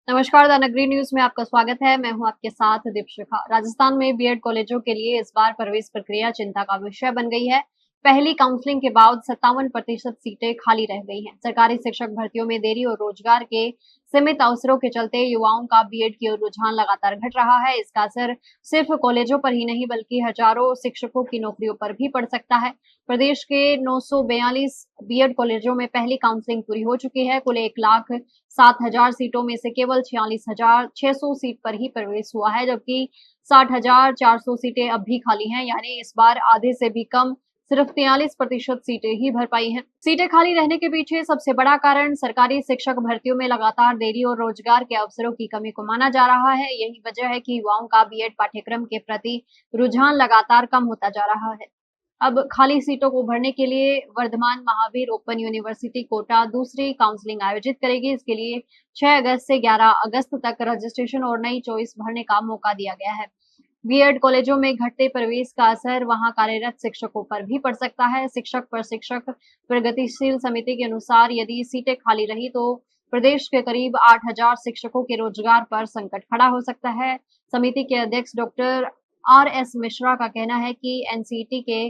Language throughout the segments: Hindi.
नमस्कार, द नगरी न्यूज में आपका स्वागत है। मैं हूं आपके साथ दीपशिखा। राजस्थान में बीएड कॉलेजों के लिए इस बार प्रवेश प्रक्रिया चिंता का विषय बन गई है। पहली काउंसलिंग के बाद 57% सीटें खाली रह गई हैं। सरकारी शिक्षक भर्तियों में देरी और रोजगार के सीमित अवसरों के चलते युवाओं का बीएड की ओर रुझान लगातार घट रहा है। इसका असर सिर्फ कॉलेजों पर ही नहीं बल्कि हजारों शिक्षकों की नौकरियों पर भी पड़ सकता है। प्रदेश के 942 बीएड कॉलेजों में पहली काउंसलिंग पूरी हो चुकी है। कुल 1,07,000 सीटों में से केवल 46,600 सीट पर ही प्रवेश हुआ है, जबकि 60,400 सीटें अब भी खाली हैं। यानी इस बार आधे से भी कम, सिर्फ 43% सीटें ही भर पाई हैं। सीटें खाली रहने के पीछे सबसे बड़ा कारण सरकारी शिक्षक भर्तियों में लगातार देरी और रोजगार के अवसरों की कमी को माना जा रहा है। यही वजह है कि युवाओं का बीएड पाठ्यक्रम के प्रति रुझान लगातार कम होता जा रहा है। अब खाली सीटों को भरने के लिए वर्धमान महावीर ओपन यूनिवर्सिटी कोटा दूसरी काउंसलिंग आयोजित करेगी। इसके लिए 6 अगस्त से 11 अगस्त तक रजिस्ट्रेशन और नई चॉइस भरने का मौका दिया गया है। बीएड कॉलेजों में घटते प्रवेश का असर वहां कार्यरत शिक्षकों पर भी पड़ सकता है। शिक्षक प्रशिक्षक प्रगतिशील समिति के अनुसार यदि सीटें खाली रही तो प्रदेश के करीब 8,000 शिक्षकों के रोजगार पर संकट खड़ा हो सकता है। समिति के अध्यक्ष डॉक्टर आर.एस. मिश्रा का कहना है कि एनसीईटी के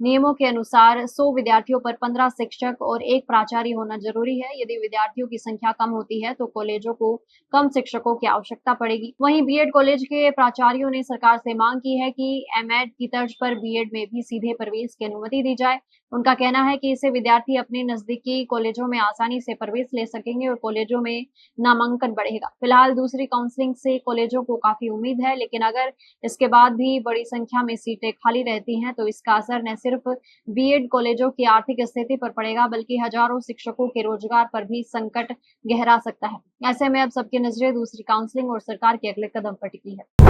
नियमों के अनुसार 100 विद्यार्थियों पर 15 शिक्षक और 1 प्राचार्य होना जरूरी है। यदि विद्यार्थियों की संख्या कम होती है तो कॉलेजों को कम शिक्षकों की आवश्यकता पड़ेगी। वहीं बीएड कॉलेज के प्राचार्यों ने सरकार से मांग की है कि एमएड की तर्ज पर बीएड में भी सीधे प्रवेश की अनुमति दी जाए। उनका कहना है कि इससे विद्यार्थी अपने नजदीकी कॉलेजों में आसानी से प्रवेश ले सकेंगे और कॉलेजों में नामांकन बढ़ेगा। फिलहाल दूसरी काउंसलिंग से कॉलेजों को काफी उम्मीद है, लेकिन अगर इसके बाद भी बड़ी संख्या में सीटें खाली रहती हैं तो इसका असर न सिर्फ बीएड कॉलेजों की आर्थिक स्थिति पर पड़ेगा बल्कि हजारों शिक्षकों के रोजगार पर भी संकट गहरा सकता है। ऐसे में अब सबकी नजरें दूसरी काउंसलिंग और सरकार के अगले कदम पर टिकी है।